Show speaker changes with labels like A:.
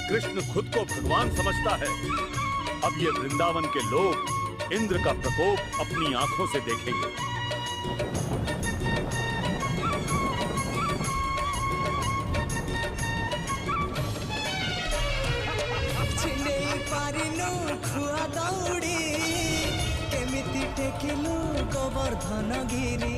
A: कृष्ण खुद को भगवान समझता है। अब ये वृंदावन के लोग इंद्र का प्रकोप अपनी आंखों से देखेंगे।
B: खुआ दौड़ी केमिति टेकिलु गोवर्धन गिरी।